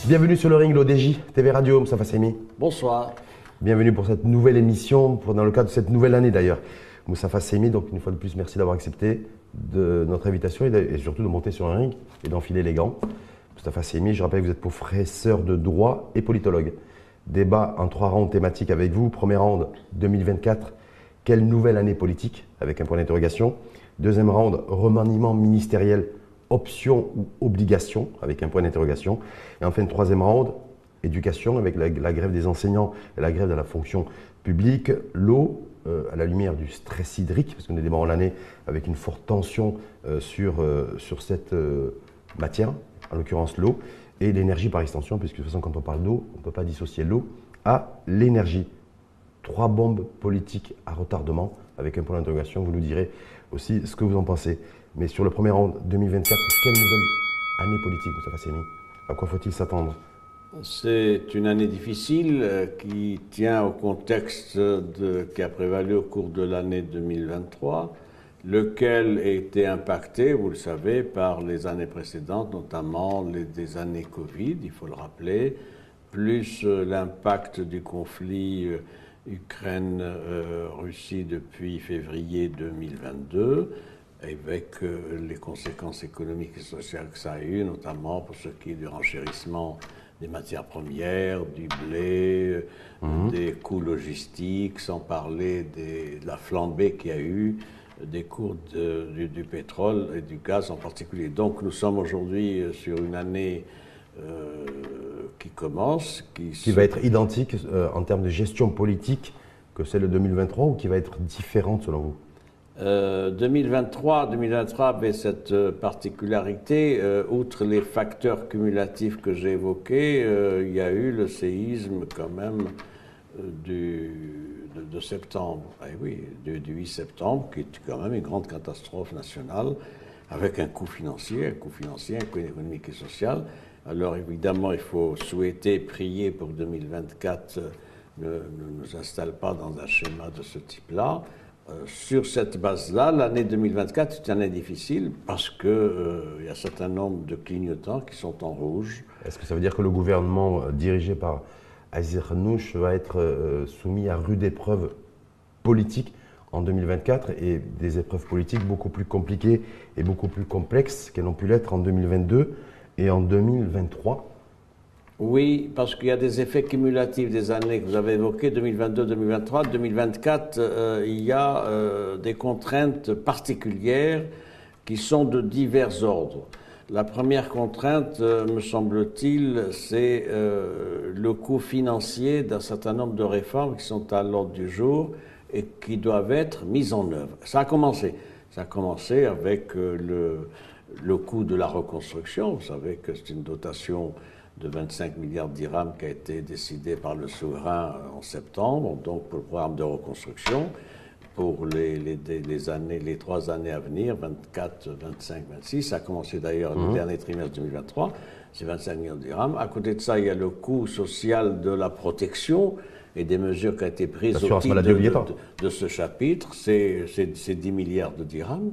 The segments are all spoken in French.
Bienvenue sur le ring, l'ODJ, TV Radio, Moustapha Seymi. Bonsoir. Bienvenue pour cette nouvelle émission, dans le cadre de cette nouvelle année d'ailleurs. Moustapha Seymi, donc une fois de plus, merci d'avoir accepté de notre invitation et surtout de monter sur un ring et d'enfiler les gants. Moustapha Seymi, je rappelle que vous êtes professeur de droit et politologue. Débat en 3 rounds thématiques avec vous. Premier round, 2024, quelle nouvelle année politique, avec un point d'interrogation. Deuxième round, remaniement ministériel, option ou obligation, avec un point d'interrogation. Et enfin, le troisième round, éducation, avec la grève des enseignants et la grève de la fonction publique. L'eau, à la lumière du stress hydrique, parce qu'on est démarré l'année avec une forte tension sur cette matière, en l'occurrence l'eau, et l'énergie par extension, puisque de toute façon, quand on parle d'eau, on ne peut pas dissocier l'eau à l'énergie. 3 bombes politiques à retardement, avec un point d'interrogation. Vous nous direz aussi ce que vous en pensez. Mais sur le premier round 2024, quelle nouvelle année politique, Moustapha Seymi? À quoi faut-il s'attendre? C'est une année difficile qui tient au contexte qui a prévalu au cours de l'année 2023, lequel a été impacté, vous le savez, par les années précédentes, notamment des années Covid, il faut le rappeler, plus l'impact du conflit Ukraine-Russie depuis février 2022, avec les conséquences économiques et sociales que ça a eu, notamment pour ce qui est du renchérissement des matières premières, du blé, des coûts logistiques, sans parler de la flambée qu'il y a eu des cours du pétrole et du gaz en particulier. Donc nous sommes aujourd'hui sur une année qui commence. Qui va être identique en termes de gestion politique que celle de 2023 ou qui va être différente selon vous? 2023 avait cette particularité, outre les facteurs cumulatifs que j'ai évoqués, il y a eu le séisme quand même de septembre, du 8 septembre, qui est quand même une grande catastrophe nationale, avec un coût financier, un coût économique et social. Alors évidemment, il faut souhaiter, prier pour que 2024 ne nous installe pas dans un schéma de ce type-là. Sur cette base-là, l'année 2024 est une année difficile parce qu'il y a un certain nombre de clignotants qui sont en rouge. Est-ce que ça veut dire que le gouvernement dirigé par Aziz Khanouch va être soumis à rude épreuve politique en 2024 et des épreuves politiques beaucoup plus compliquées et beaucoup plus complexes qu'elles ont pu l'être en 2022 et en 2023? Oui, parce qu'il y a des effets cumulatifs des années que vous avez évoquées, 2022, 2023. 2024, il y a des contraintes particulières qui sont de divers ordres. La première contrainte, me semble-t-il, c'est le coût financier d'un certain nombre de réformes qui sont à l'ordre du jour et qui doivent être mises en œuvre. Ça a commencé. Ça a commencé avec le coût de la reconstruction. Vous savez que c'est une dotation de 25 milliards de dirhams qui a été décidé par le souverain en septembre, donc pour le programme de reconstruction, pour les 3 années à venir, 24, 25, 26. Ça a commencé d'ailleurs le dernier trimestre 2023, c'est 25 milliards de dirhams. À côté de ça, il y a le coût social de la protection et des mesures qui ont été prises au titre de ce chapitre, c'est 10 milliards de dirhams.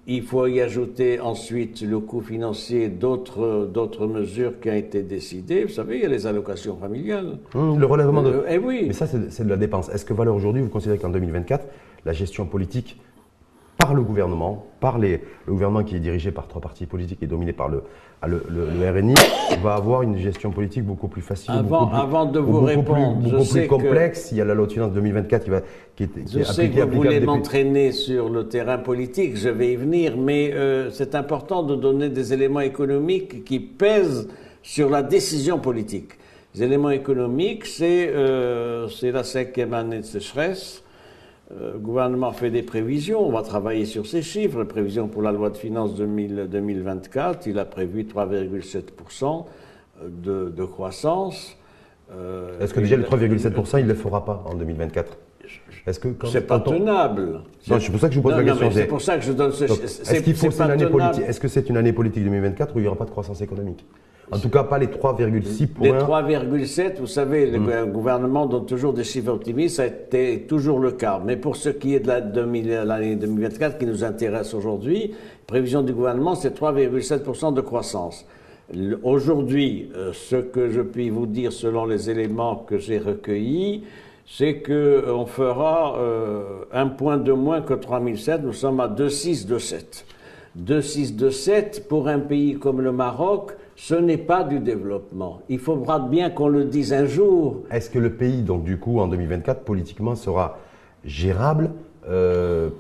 Il faut y ajouter ensuite le coût financier d'autres mesures qui ont été décidées. Vous savez, il y a les allocations familiales. Le relèvement de... oui. Mais ça, c'est de la dépense. Est-ce que, Valeur, aujourd'hui, vous considérez qu'en 2024, la gestion politique par le gouvernement, le gouvernement qui est dirigé par 3 partis politiques et dominé par le RNI, va avoir une gestion politique beaucoup plus facile, avant de vous répondre, beaucoup plus complexe. Il y a la loi de finances 2024 qui est applicable. Je sais que vous voulez m'entraîner sur le terrain politique, je vais y venir, mais c'est important de donner des éléments économiques qui pèsent sur la décision politique. Les éléments économiques, c'est la 5e année de sécheresse. Le gouvernement fait des prévisions, on va travailler sur ces chiffres. La prévision pour la loi de finances 2024, il a prévu 3,7% de croissance. Est-ce que déjà le 3,7%, il ne le fera pas en 2024? C'est pas tenable. Non, c'est pour ça que je vous pose la question. C'est pour ça que je donne ce... Est-ce qu'il faut une année politique? Est-ce que c'est une année politique 2024 où il n'y aura pas de croissance économique? En tout cas, pas les 3,6 points. Les 3,7, vous savez, le gouvernement donne toujours des chiffres optimistes, ça a été toujours le cas. Mais pour ce qui est de l'année 2024 qui nous intéresse aujourd'hui, prévision du gouvernement, c'est 3,7% de croissance. Aujourd'hui, ce que je puis vous dire selon les éléments que j'ai recueillis, c'est qu'on fera un point de moins que 3007, nous sommes à 2,627. 2,627 pour un pays comme le Maroc, ce n'est pas du développement. Il faudra bien qu'on le dise un jour. Est-ce que le pays, donc du coup, en 2024, politiquement, sera gérable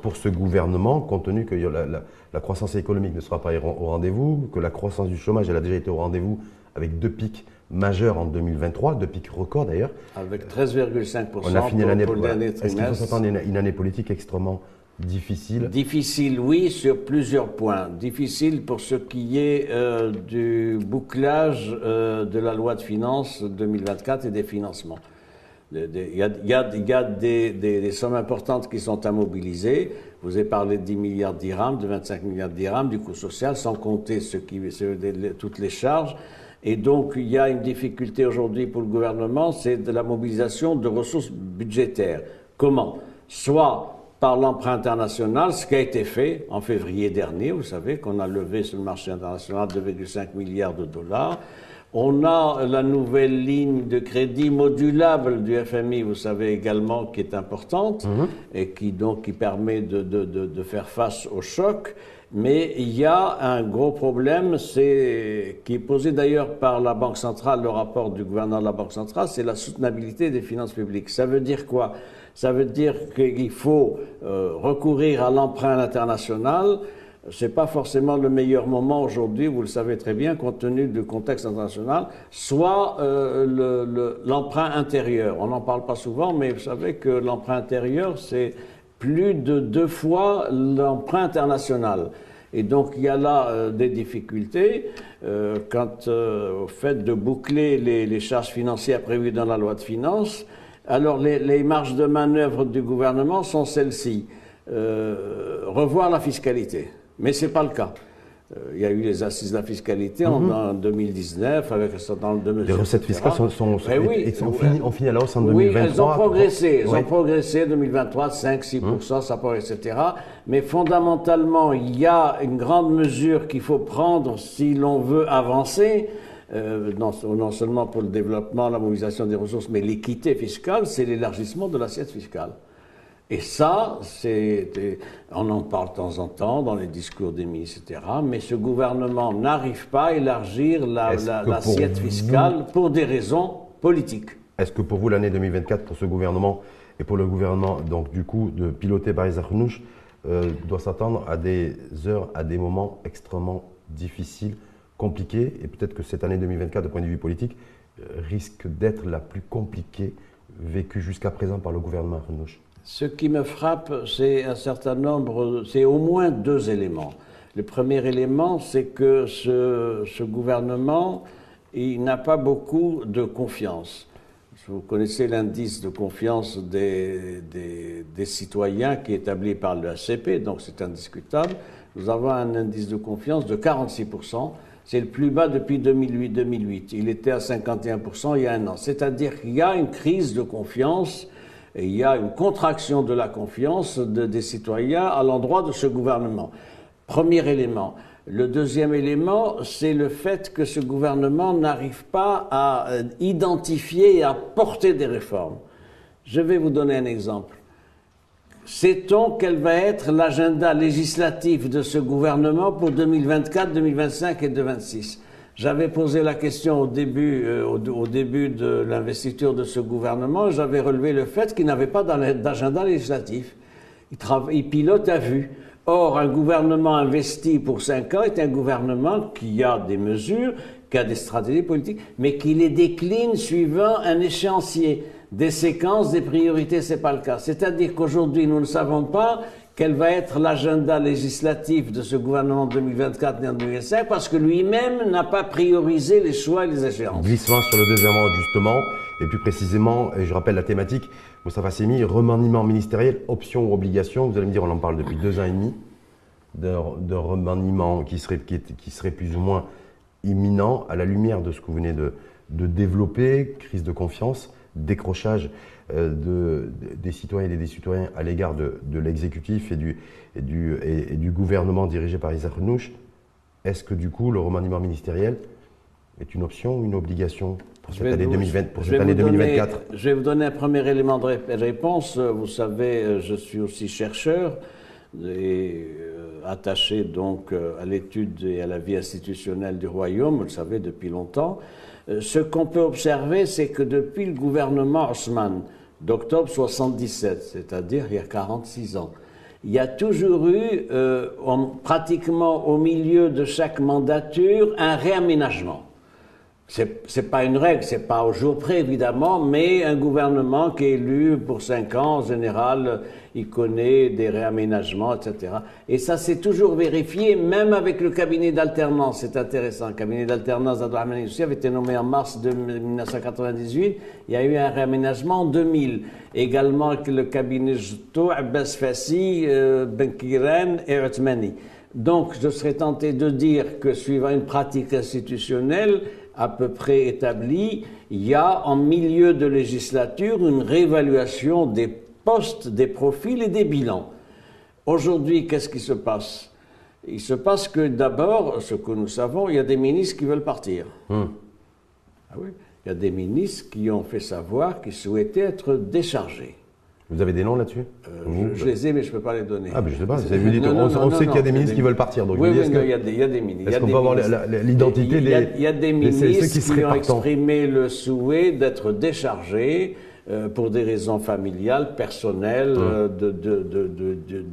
pour ce gouvernement, compte tenu que la croissance économique ne sera pas au rendez-vous, que la croissance du chômage, elle a déjà été au rendez-vous avec 2 pics majeurs en 2023, 2 pics records d'ailleurs. Avec 13,5% on a fini l'année pour le dernier trimestre. Est-ce qu'il faut s'attendre à une année politique extrêmement difficile? Difficile, oui, sur plusieurs points. Difficile pour ce qui est du bouclage de la loi de finances 2024 et des financements. Il y a des sommes importantes qui sont à mobiliser. Vous avez parlé de 10 milliards de dirhams, de 25 milliards de dirhams, du coût social, sans compter toutes les charges. Et donc, il y a une difficulté aujourd'hui pour le gouvernement, c'est de la mobilisation de ressources budgétaires. Comment? Soit par l'emprunt international, ce qui a été fait en février dernier, vous savez qu'on a levé sur le marché international 2,5 milliards de dollars. On a la nouvelle ligne de crédit modulable du FMI, vous savez également, qui est importante et qui permet de faire face au choc. Mais il y a un gros problème, qui est posé d'ailleurs par la Banque centrale, le rapport du gouverneur de la Banque centrale, c'est la soutenabilité des finances publiques. Ça veut dire quoi? Ça veut dire qu'il faut recourir à l'emprunt international. C'est pas forcément le meilleur moment aujourd'hui, vous le savez très bien, compte tenu du contexte international, soit l'emprunt intérieur. On n'en parle pas souvent, mais vous savez que l'emprunt intérieur, c'est plus de 2 fois l'emprunt international. Et donc, il y a là des difficultés quant au fait de boucler les charges financières prévues dans la loi de finances. Alors, les marges de manœuvre du gouvernement sont celles-ci. Revoir la fiscalité. Mais ce n'est pas le cas. Il y a eu les assises de la fiscalité en 2019 avec un certain nombre de mesures. Les recettes fiscales ont fini à la hausse en 2023. Oui, elles ont progressé. Elles ont progressé 2023, 5-6%, ça progresse, etc. Mais fondamentalement, il y a une grande mesure qu'il faut prendre si l'on veut avancer. Non seulement pour le développement, la mobilisation des ressources, mais l'équité fiscale, c'est l'élargissement de l'assiette fiscale. Et ça, on en parle de temps en temps dans les discours des ministres, etc. Mais ce gouvernement n'arrive pas à élargir l'assiette fiscale pour des raisons politiques. Est-ce que pour vous, l'année 2024, pour ce gouvernement et pour le gouvernement, donc du coup, de piloter Baris Arnouch, doit s'attendre à des heures, à des moments extrêmement difficiles, compliqués, et peut-être que cette année 2024, de point de vue politique, risque d'être la plus compliquée vécue jusqu'à présent par le gouvernement Arnouch? Ce qui me frappe, c'est c'est au moins 2 éléments. Le premier élément, c'est que ce gouvernement, il n'a pas beaucoup de confiance. Vous connaissez l'indice de confiance des citoyens qui est établi par le HCP, donc c'est indiscutable. Nous avons un indice de confiance de 46%. C'est le plus bas depuis 2008. Il était à 51% il y a un an. C'est-à-dire qu'il y a une crise de confiance. Et il y a une contraction de la confiance des citoyens à l'endroit de ce gouvernement. Premier élément. Le deuxième élément, c'est le fait que ce gouvernement n'arrive pas à identifier et à porter des réformes. Je vais vous donner un exemple. Sait-on quel va être l'agenda législatif de ce gouvernement pour 2024, 2025 et 2026 ? J'avais posé la question au début de l'investiture de ce gouvernement, j'avais relevé le fait qu'il n'avait pas d'agenda législatif. Il pilote à vue. Or, un gouvernement investi pour 5 ans est un gouvernement qui a des mesures, qui a des stratégies politiques, mais qui les décline suivant un échéancier, des séquences, des priorités, c'est pas le cas. C'est-à-dire qu'aujourd'hui, nous ne savons pas quel va être l'agenda législatif de ce gouvernement en 2024 et en 2025, parce que lui-même n'a pas priorisé les choix et les échéances. Glissement sur le deuxième rang, justement, et plus précisément, et je rappelle la thématique, Moustapha Seymi, remaniement ministériel, option ou obligation. Vous allez me dire, on en parle depuis 2 ans et demi, d'un remaniement qui serait plus ou moins imminent à la lumière de ce que vous venez de développer, crise de confiance, décrochage des citoyens et des citoyens à l'égard de l'exécutif et du gouvernement dirigé par Isaac Hnouch. Est-ce que du coup le remaniement ministériel est une option ou une obligation pour cette année 2024? Je vais vous donner un premier élément de réponse. Vous savez, je suis aussi chercheur et attaché donc à l'étude et à la vie institutionnelle du royaume, vous le savez, depuis longtemps. Ce qu'on peut observer, c'est que depuis le gouvernement Haussmann d'octobre 1977, c'est-à-dire il y a 46 ans, il y a toujours eu, pratiquement au milieu de chaque mandature, un réaménagement. C'est pas une règle, c'est pas au jour près évidemment, mais un gouvernement qui est élu pour 5 ans, en général, il connaît des réaménagements, etc. Et ça s'est toujours vérifié, même avec le cabinet d'alternance. C'est intéressant. Le cabinet d'alternance d'Abdelrahmane Youssi avait été nommé en mars 1998. Il y a eu un réaménagement en 2000. Également avec le cabinet Jouto, Abbas Fassi, Benkiren et Othmani. Donc, je serais tenté de dire que, suivant une pratique institutionnelle à peu près établie, il y a en milieu de législature une réévaluation des postes, des profils et des bilans. Aujourd'hui, qu'est-ce qui se passe? Il se passe que d'abord, ce que nous savons, il y a des ministres qui veulent partir. Ah oui, il y a des ministres qui ont fait savoir qu'ils souhaitaient être déchargés. Vous avez des noms là-dessus? Je les ai, mais je ne peux pas les donner. Ah, mais je ne sais pas. On sait qu'il y a des ministres qui veulent partir. Donc oui, il y a des ministres. Est-ce qu'on peut avoir l'identité des Il y a des ministres qui ont partants. exprimé le souhait d'être déchargés pour des raisons familiales, personnelles,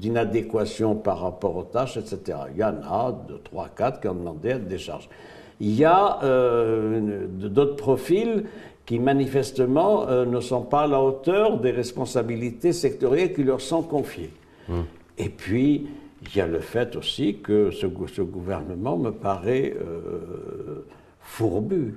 d'inadéquation par rapport aux tâches, etc. Il y en a 2, 3, 4 qui ont demandé à être déchargés. Il y a d'autres profils qui manifestement ne sont pas à la hauteur des responsabilités sectorielles qui leur sont confiées. Et puis, il y a le fait aussi que ce gouvernement me paraît fourbu.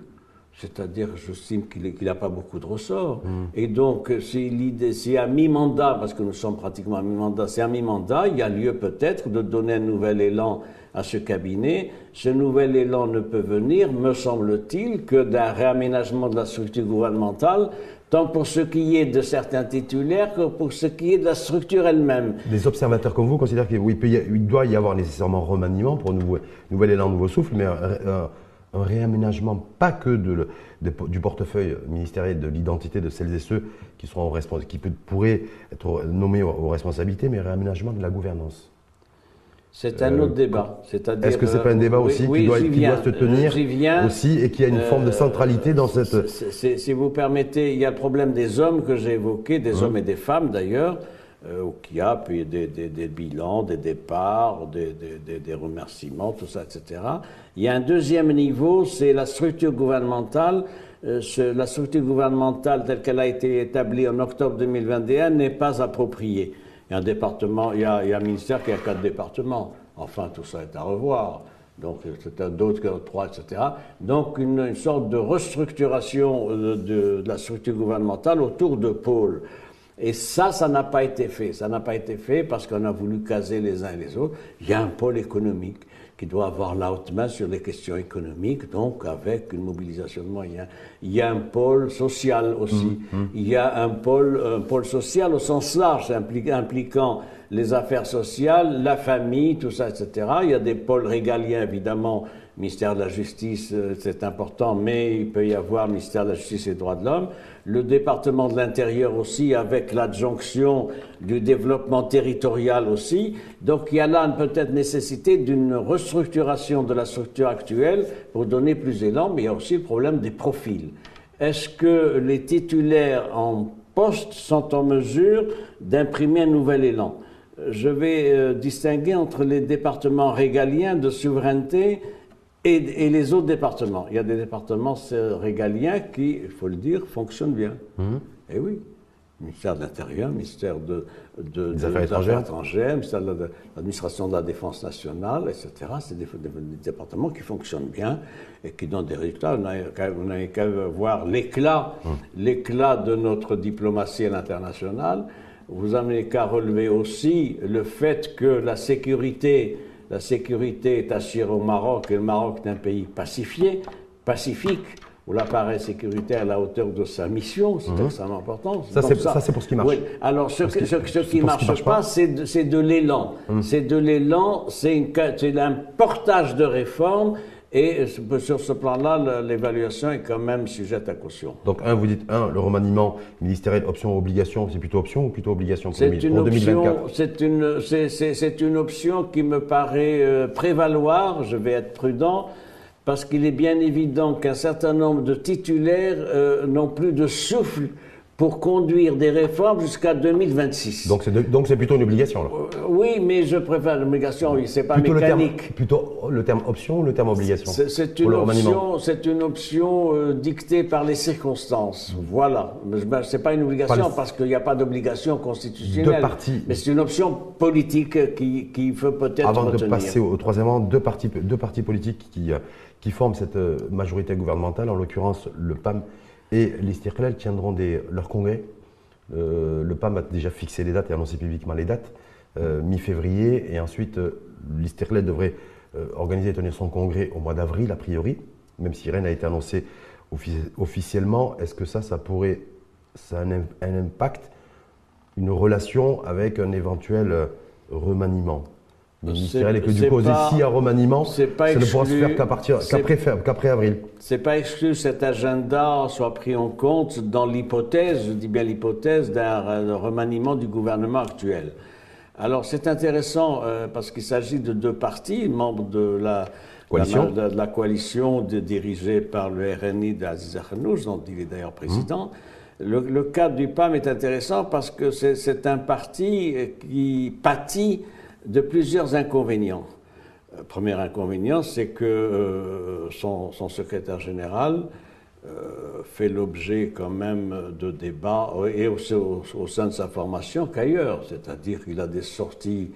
C'est-à-dire, j'estime qu'il n'a pas beaucoup de ressorts. Et donc, si à mi-mandat, parce que nous sommes pratiquement à mi-mandat, c'est à mi-mandat, il y a lieu peut-être de donner un nouvel élan à ce cabinet. Ce nouvel élan ne peut venir, me semble-t-il, que d'un réaménagement de la structure gouvernementale, tant pour ce qui est de certains titulaires que pour ce qui est de la structure elle-même. Des observateurs comme vous considèrent qu'il doit y avoir nécessairement remaniement pour nouvel élan, nouveau souffle, mais un réaménagement, pas que du portefeuille ministériel, de l'identité de celles et ceux qui pourraient être nommés aux responsabilités, mais un réaménagement de la gouvernance. C'est un autre débat. Est-ce que ce n'est pas un débat aussi qui doit se tenir aussi et qui a une forme de centralité dans cette... Si vous permettez, il y a le problème des hommes que j'ai évoqué, des hommes et des femmes d'ailleurs, qu'il y a puis des bilans, des départs, des remerciements, tout ça, etc. Il y a un deuxième niveau, c'est la structure gouvernementale. La structure gouvernementale telle qu'elle a été établie en octobre 2021 n'est pas appropriée. Il y a un département, il y a un ministère qui a 4 départements. Enfin, tout ça est à revoir. Donc, c'est d'autres que 3, etc. Donc, une sorte de restructuration de la structure gouvernementale autour de pôles. Et ça n'a pas été fait. Ça n'a pas été fait parce qu'on a voulu caser les uns et les autres. Il y a un pôle économique qui doit avoir la haute main sur les questions économiques, donc avec une mobilisation de moyens. Il y a un pôle social aussi. Il y a un pôle social au sens large, impliquant les affaires sociales, la famille, tout ça, etc. Il y a des pôles régaliens, évidemment. Ministère de la Justice, c'est important, mais il peut y avoir Ministère de la Justice et des Droits de l'Homme. Le département de l'Intérieur aussi, avec l'adjonction du développement territorial aussi. Donc il y a là peut-être nécessité d'une restructuration de la structure actuelle pour donner plus d'élan, mais il y a aussi le problème des profils. Est-ce que les titulaires en poste sont en mesure d'imprimer un nouvel élan? Je vais distinguer entre les départements régaliens de souveraineté et les autres départements. Il y a des départements régaliens qui, il faut le dire, fonctionnent bien. Et oui. Ministère de l'Intérieur, ministère des Affaires étrangères, ministère de l'Administration de la Défense nationale, etc. C'est des départements qui fonctionnent bien et qui donnent des résultats. On n'a qu'à voir l'éclat de notre diplomatie à l'international. Vous n'avez qu'à relever aussi le fait que la sécurité la sécurité est assurée au Maroc, et le Maroc est un pays pacifique, où l'appareil sécuritaire est à la hauteur de sa mission, c'est extrêmement important. Ça, c'est pour ce qui marche. Oui. Alors, ce qui ne marche pas, c'est de l'élan. C'est de l'élan, c'est un portage de réforme. Et sur ce plan-là, l'évaluation est quand même sujette à caution. Donc, vous dites, le remaniement ministériel, option ou obligation, c'est plutôt option ou plutôt obligation pour 2024? C'est une option qui me paraît prévaloir, je vais être prudent, parce qu'il est bien évident qu'un certain nombre de titulaires n'ont plus de souffle pour conduire des réformes jusqu'à 2026. Donc c'est plutôt une obligation, là. Oui, mais je préfère l'obligation, oui, c'est pas plutôt mécanique. Plutôt le terme option ou le terme obligation? C'est une option dictée par les circonstances. Voilà. C'est pas une obligation parce qu'il n'y a pas d'obligation constitutionnelle. Mais c'est une option politique qui faut peut-être Avant retenir. de passer au troisième rang, deux partis politiques qui forment cette majorité gouvernementale, en l'occurrence le PAM et l'Istiqlal, tiendront leur congrès. Le PAM a déjà fixé les dates et annoncé publiquement les dates, mi-février, et ensuite l'Istiqlal devrait organiser et tenir son congrès au mois d'avril, a priori, même si rien n'a été annoncé officiellement. Est-ce que ça a un impact, une relation avec un éventuel remaniement ministériel, et que du coup, s'il y a remaniement, ça ne pourra se faire qu'après avril. C'est pas exclu que cet agenda soit pris en compte dans l'hypothèse, je dis bien l'hypothèse, d'un remaniement du gouvernement actuel. Alors c'est intéressant parce qu'il s'agit de deux partis, membres de la coalition dirigée par le RNI d'Aziz Akhannouch, dont il est d'ailleurs président. Le cas du PAM est intéressant parce que c'est un parti qui pâtit de plusieurs inconvénients. Premier inconvénient, c'est que son secrétaire général fait l'objet quand même de débats, et aussi au sein de sa formation qu'ailleurs. C'est-à-dire qu'il a des sorties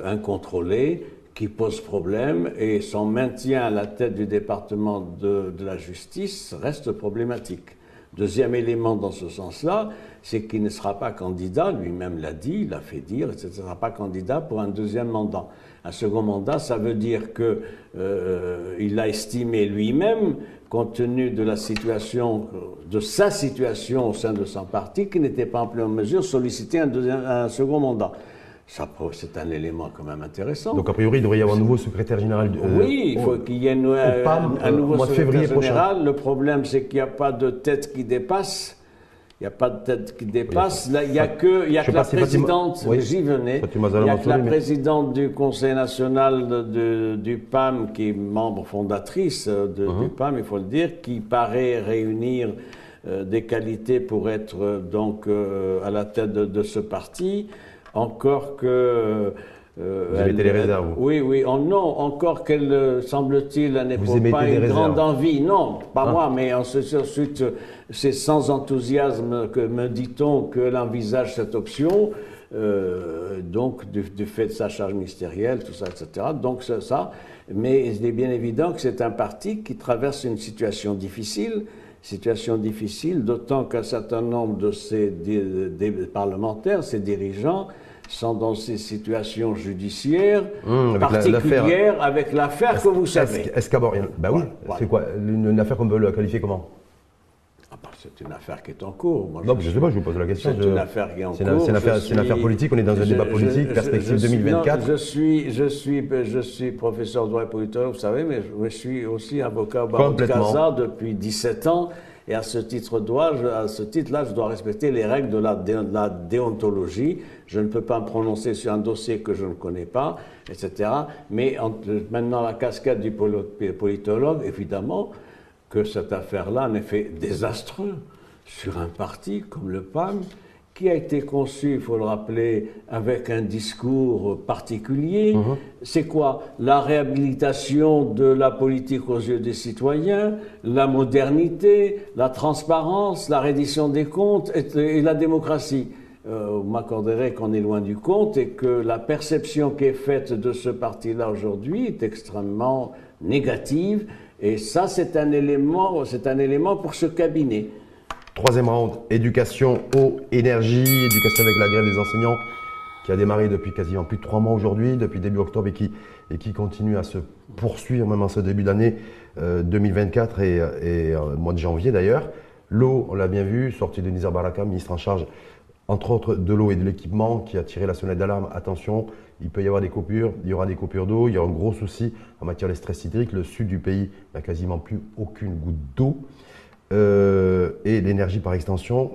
incontrôlées qui posent problème, et son maintien à la tête du département de la justice reste problématique. Deuxième élément dans ce sens-là, c'est qu'il ne sera pas candidat, lui-même l'a dit, il l'a fait dire, il ne sera pas candidat pour un deuxième mandat. Un second mandat, ça veut dire qu'il a estimé lui-même, compte tenu de sa situation au sein de son parti, qu'il n'était pas en pleine mesure de solliciter un second mandat. C'est un élément quand même intéressant. Donc a priori, il devrait y avoir un nouveau secrétaire général. Oui, il faut qu'il y ait un nouveau secrétaire général. Le problème, c'est qu'il n'y a pas de tête qui dépasse. Il n'y a pas de tête qui dépasse. Là, il n'y a que la présidente, j'y venais, il n'y a que la présidente du Conseil national du PAM, qui est membre fondatrice du PAM, il faut le dire, qui paraît réunir des qualités pour être donc à la tête de ce parti. Encore que... vous avez été les réserves. Oui. Encore qu'elle, semble-t-il, n'éprouve pas une grande envie. Non, pas moi, mais ensuite, c'est sans enthousiasme que, me dit-on, qu'elle envisage cette option, donc du fait de sa charge ministérielle, tout ça, etc. Donc ça, mais il est bien évident que c'est un parti qui traverse une situation difficile, d'autant qu'un certain nombre de des parlementaires, ses dirigeants, sont dans ces situations judiciaires particulières avec l'affaire que vous savez. Escabor, ben oui, c'est quoi une affaire qu'on peut la qualifier comment? C'est une affaire qui est en cours. Moi, je ne sais pas, je vous pose la question. C'est une affaire qui est en cours. C'est une affaire politique, on est dans un débat politique, perspective 2024. Je suis professeur de droit et politologue, vous savez, mais je suis aussi avocat au barreau de Casa depuis 17 ans. Et à ce titre-là, je dois respecter les règles de la déontologie. Je ne peux pas me prononcer sur un dossier que je ne connais pas, etc. Mais maintenant, la casquette du politologue, évidemment, que cette affaire-là a un effet désastreux sur un parti comme le PAM, qui a été conçu, il faut le rappeler, avec un discours particulier. C'est quoi? La réhabilitation de la politique aux yeux des citoyens, la modernité, la transparence, la reddition des comptes et la démocratie. Vous m'accorderez qu'on est loin du compte et que la perception qui est faite de ce parti-là aujourd'hui est extrêmement négative. Et ça, c'est un élément pour ce cabinet. Troisième round, éducation, eau, énergie, éducation avec la grève des enseignants qui a démarré depuis quasiment plus de 3 mois aujourd'hui, depuis début octobre, et qui continue à se poursuivre même en ce début d'année 2024 et mois de janvier d'ailleurs. L'eau, on l'a bien vu, sortie de Nizar Baraka, ministre en charge entre autres de l'eau et de l'équipement, qui a tiré la sonnette d'alarme. Attention, il peut y avoir des coupures, il y aura des coupures d'eau, il y aura un gros souci en matière de stress hydrique. Le sud du pays n'a quasiment plus aucune goutte d'eau. Et l'énergie par extension,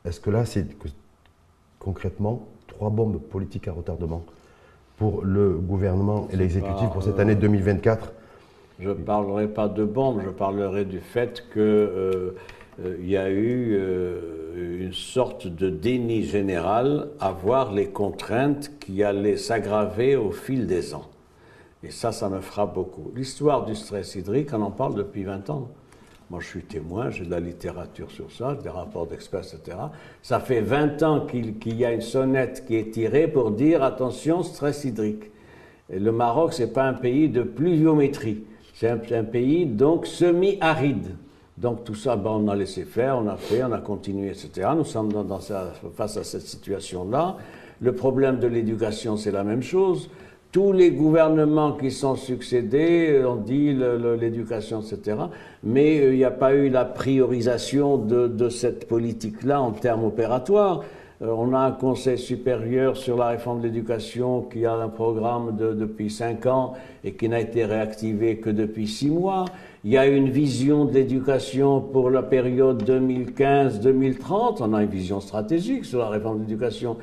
est-ce que là, c'est concrètement 3 bombes politiques à retardement pour le gouvernement et l'exécutif pour cette année 2024? Je ne parlerai pas de bombes, je parlerai du fait que il y a eu une sorte de déni général à voir les contraintes qui allaient s'aggraver au fil des ans. Et ça me frappe beaucoup. L'histoire du stress hydrique, on en parle depuis 20 ans. Moi, je suis témoin, j'ai de la littérature sur ça, des rapports d'experts, etc. Ça fait 20 ans qu'il y a une sonnette qui est tirée pour dire « attention, stress hydrique ». Et le Maroc, ce n'est pas un pays de pluviométrie, c'est un pays donc semi-aride. Donc tout ça, on a laissé faire, on a fait, on a continué, etc. Nous sommes face à cette situation-là. Le problème de l'éducation, c'est la même chose. Tous les gouvernements qui sont succédés ont dit l'éducation, etc. Mais il n'y a pas eu la priorisation de cette politique-là en termes opératoires. On a un conseil supérieur sur la réforme de l'éducation qui a un programme depuis 5 ans et qui n'a été réactivé que depuis 6 mois. Il y a une vision de l'éducation pour la période 2015-2030. On a une vision stratégique sur la réforme de l'éducation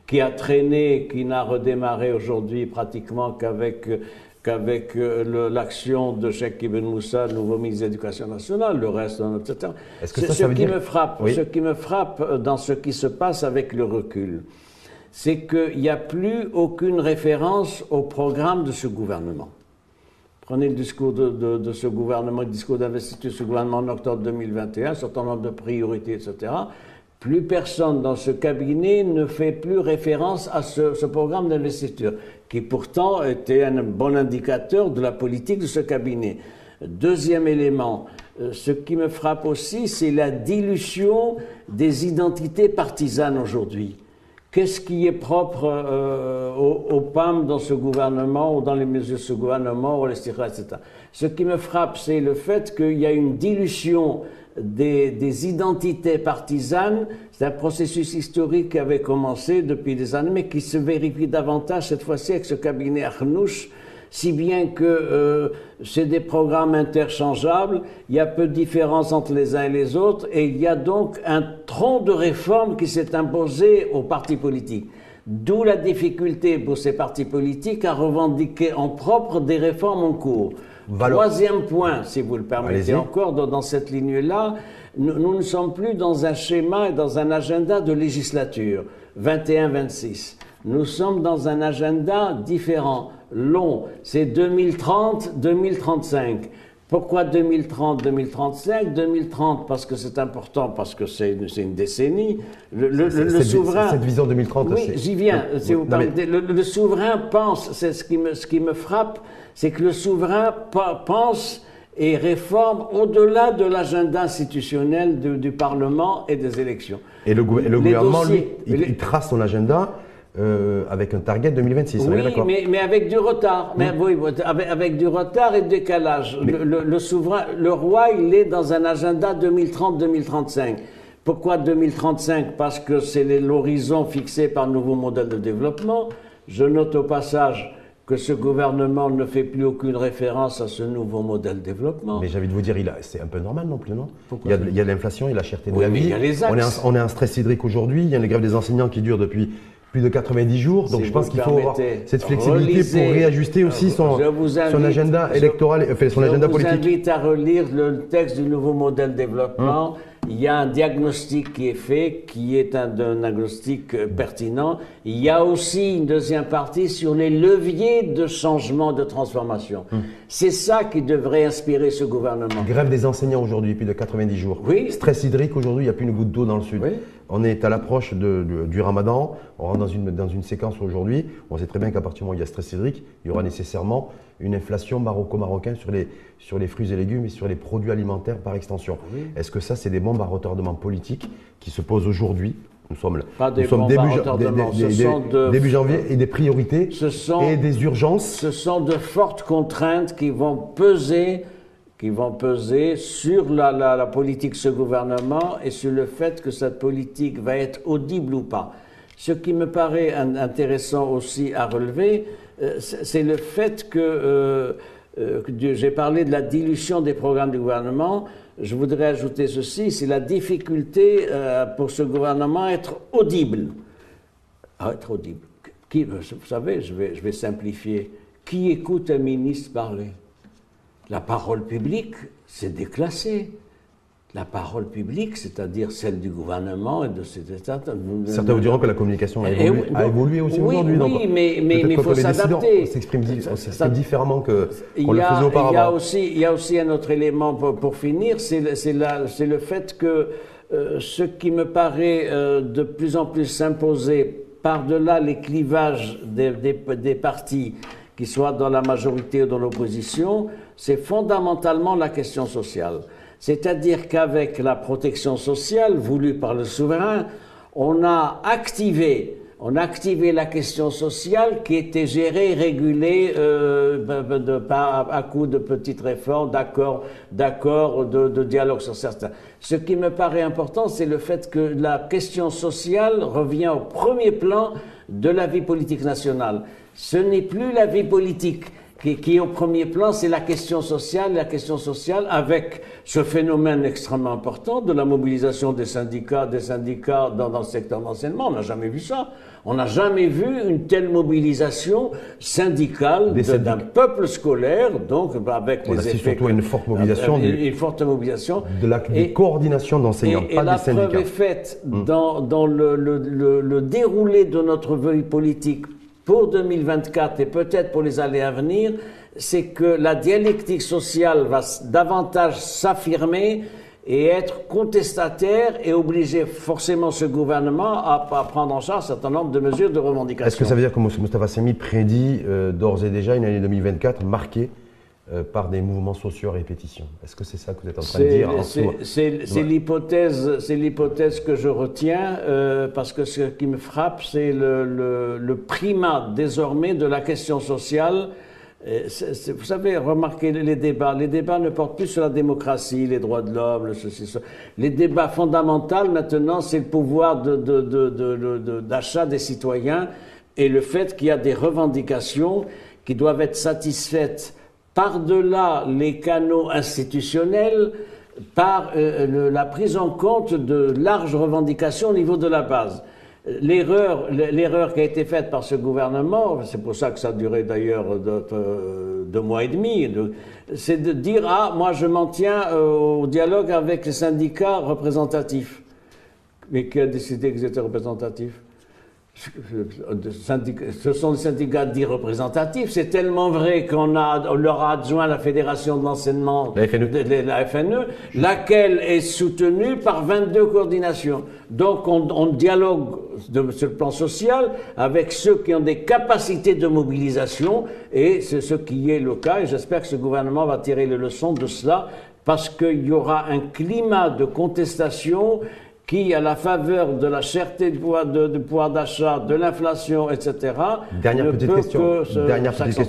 qui a traîné, qui n'a redémarré aujourd'hui pratiquement qu'avec l'action de Cheikh Ibn Moussa, nouveau ministre de l'Éducation nationale, le reste, etc. Ce qui me frappe dans ce qui se passe avec le recul, c'est qu'il n'y a plus aucune référence au programme de ce gouvernement. Prenez le discours de ce gouvernement, le discours d'investiture de ce gouvernement en octobre 2021, un certain nombre de priorités, etc. Plus personne dans ce cabinet ne fait plus référence à ce programme d'investiture, qui pourtant était un bon indicateur de la politique de ce cabinet. Deuxième élément, ce qui me frappe aussi, c'est la dilution des identités partisanes aujourd'hui. Qu'est-ce qui est propre au PAM dans ce gouvernement ou dans les mesures de ce gouvernement, ou etc. Ce qui me frappe, c'est le fait qu'il y a une dilution des identités partisanes. C'est un processus historique qui avait commencé depuis des années, mais qui se vérifie davantage cette fois-ci avec ce cabinet Arnouch, si bien que c'est des programmes interchangeables, il y a peu de différence entre les uns et les autres, et il y a donc un tronc de réforme qui s'est imposé aux partis politiques. D'où la difficulté pour ces partis politiques à revendiquer en propre des réformes en cours. Troisième point, si vous le permettez encore, dans cette ligne-là, nous ne sommes plus dans un schéma et dans un agenda de législature, 21-26. Nous sommes dans un agenda différent, long, c'est 2030-2035. Pourquoi 2030-2035 2030 parce que c'est important, parce que c'est une décennie. Le souverain... Cette vision 2030... Oui, j'y viens. Si vous permettez. Le souverain pense, c'est ce qui me frappe, c'est que le souverain pense et réforme au-delà de l'agenda institutionnel du Parlement et des élections. Et le gouvernement, lui, il trace son agenda avec un target 2026, oui, mais avec du retard. Mais, oui, avec du retard et de décalage. Le souverain, le roi, il est dans un agenda 2030-2035. Pourquoi 2035 ? Parce que c'est l'horizon fixé par le nouveau modèle de développement. Je note au passage que ce gouvernement ne fait plus aucune référence à ce nouveau modèle de développement. Mais j'ai envie de vous dire, c'est un peu normal non plus, non ? Il y a l'inflation, il y a la cherté de la vie. Il y a les axes. On est en stress hydrique aujourd'hui, il y a les grèves des enseignants qui durent depuis plus de 90 jours, donc je pense qu'il faut avoir cette flexibilité pour réajuster aussi son agenda électoral, son agenda politique. Je vous invite à relire le texte du nouveau modèle de développement. Il y a un diagnostic qui est fait, qui est un diagnostic pertinent. Il y a aussi une deuxième partie sur les leviers de changement, de transformation. C'est ça qui devrait inspirer ce gouvernement. Grève des enseignants aujourd'hui, plus de 90 jours. Oui. Stress hydrique aujourd'hui, il n'y a plus une goutte d'eau dans le sud. Oui. On est à l'approche du ramadan, on rentre dans une séquence aujourd'hui. On sait très bien qu'à partir du moment où il y a stress hydrique, il y aura nécessairement une inflation maroco-marocaine sur les fruits et légumes et sur les produits alimentaires par extension. Oui. Est-ce que ça, c'est des bombes à retardement politique qui se posent aujourd'hui Nous sommes, Pas des nous sommes bombes à retardement. début janvier et des priorités et des urgences. Ce sont de fortes contraintes qui vont peser sur la politique de ce gouvernement et sur le fait que cette politique va être audible ou pas. Ce qui me paraît intéressant aussi à relever, c'est le fait que j'ai parlé de la dilution des programmes du gouvernement. Je voudrais ajouter ceci, c'est la difficulté pour ce gouvernement à être audible. À être audible. Vous savez, je vais simplifier. Qui écoute un ministre parler? La parole publique, c'est déclassé. La parole publique, c'est-à-dire celle du gouvernement et de cet État. Certains vous diront que la communication a évolué aussi aujourd'hui. Oui, mais il faut s'adapter. On s'exprime différemment qu'on le faisait auparavant. Il y a aussi un autre élément pour finir, c'est le fait que ce qui me paraît de plus en plus s'imposer par-delà les clivages des partis, qu'ils soient dans la majorité ou dans l'opposition, c'est fondamentalement la question sociale. C'est-à-dire qu'avec la protection sociale voulue par le souverain, on a activé la question sociale qui était gérée, régulée à coup de petites réformes, d'accords, de dialogue sur certains. Ce qui me paraît important, c'est le fait que la question sociale revient au premier plan de la vie politique nationale. Ce n'est plus la vie politique qui est au premier plan, c'est la question sociale avec ce phénomène extrêmement important de la mobilisation des syndicats dans le secteur de l'enseignement. On n'a jamais vu ça. On n'a jamais vu une telle mobilisation syndicale d'un peuple scolaire, donc avec les effets. Surtout une forte mobilisation. Une forte mobilisation. Des coordinations d'enseignants, pas des syndicats. Et la preuve est faite dans le déroulé de notre vie politique pour 2024 et peut-être pour les années à venir, c'est que la dialectique sociale va davantage s'affirmer et être contestataire et obliger forcément ce gouvernement à prendre en charge un certain nombre de mesures de revendication. Est-ce que ça veut dire que Moustapha Saymi prédit d'ores et déjà une année 2024 marquée par des mouvements sociaux à répétition? Est-ce que c'est ça que vous êtes en train de dire? C'est l'hypothèse que je retiens, parce que ce qui me frappe, c'est le primat désormais de la question sociale. Vous savez, remarquez les débats. Les débats ne portent plus sur la démocratie, les droits de l'homme, ceci, ça. Les débats fondamentaux, maintenant, c'est le pouvoir d'achat des citoyens et le fait qu'il y a des revendications qui doivent être satisfaites par-delà les canaux institutionnels, par la prise en compte de larges revendications au niveau de la base. L'erreur qui a été faite par ce gouvernement, c'est pour ça que ça a duré d'ailleurs 2 mois et demi, c'est de dire « Ah, moi je m'en tiens au dialogue avec les syndicats représentatifs ». Mais qui a décidé qu'ils étaient représentatifs? Ce sont des syndicats dits représentatifs. C'est tellement vrai qu'on leur a adjoint la Fédération de l'enseignement, la FNE, laquelle est soutenue par 22 coordinations. Donc on dialogue sur le plan social avec ceux qui ont des capacités de mobilisation, et c'est ce qui est le cas, et j'espère que ce gouvernement va tirer les leçons de cela, parce qu'il y aura un climat de contestation qui, à la faveur de la cherté du pouvoir d'achat, de l'inflation, etc., Dernière petite question,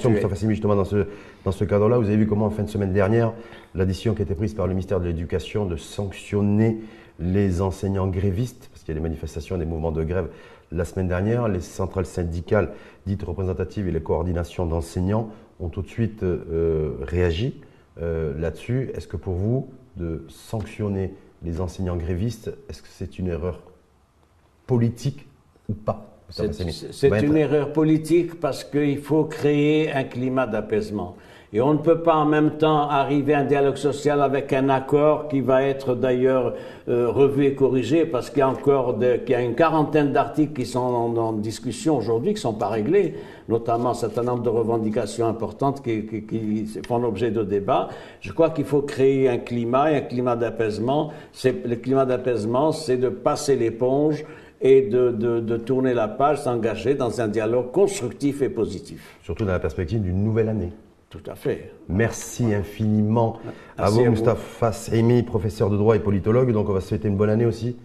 Moustapha Saymi, justement, dans ce cadre-là. Vous avez vu comment, en fin de semaine dernière, la décision qui a été prise par le ministère de l'Éducation de sanctionner les enseignants grévistes, parce qu'il y a des manifestations, des mouvements de grève la semaine dernière, les centrales syndicales dites représentatives et les coordinations d'enseignants ont tout de suite réagi là-dessus. Est-ce que pour vous, de sanctionner les enseignants grévistes, est-ce que c'est une erreur politique ou pas? C'est une erreur politique parce qu'il faut créer un climat d'apaisement. Et on ne peut pas en même temps arriver à un dialogue social avec un accord qui va être d'ailleurs revu et corrigé, parce qu'il y a encore qu'il y a une quarantaine d'articles qui sont en discussion aujourd'hui, qui ne sont pas réglés, notamment un certain nombre de revendications importantes qui font l'objet de débats. Je crois qu'il faut créer un climat, et un climat d'apaisement. Le climat d'apaisement, c'est de passer l'éponge et de tourner la page, s'engager dans un dialogue constructif et positif. Surtout dans la perspective d'une nouvelle année. Tout à fait. Merci infiniment à vous, Moustapha Saymi, professeur de droit et politologue. Donc on va se souhaiter une bonne année aussi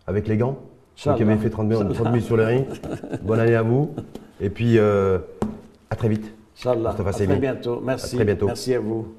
avec les gants. Vous qui avez fait 30 minutes sur le ring. Bonne année à vous. Et puis, à très vite. Inch'Allah. Mustafa À Seymi. très bientôt. Merci. À très bientôt. Merci à vous.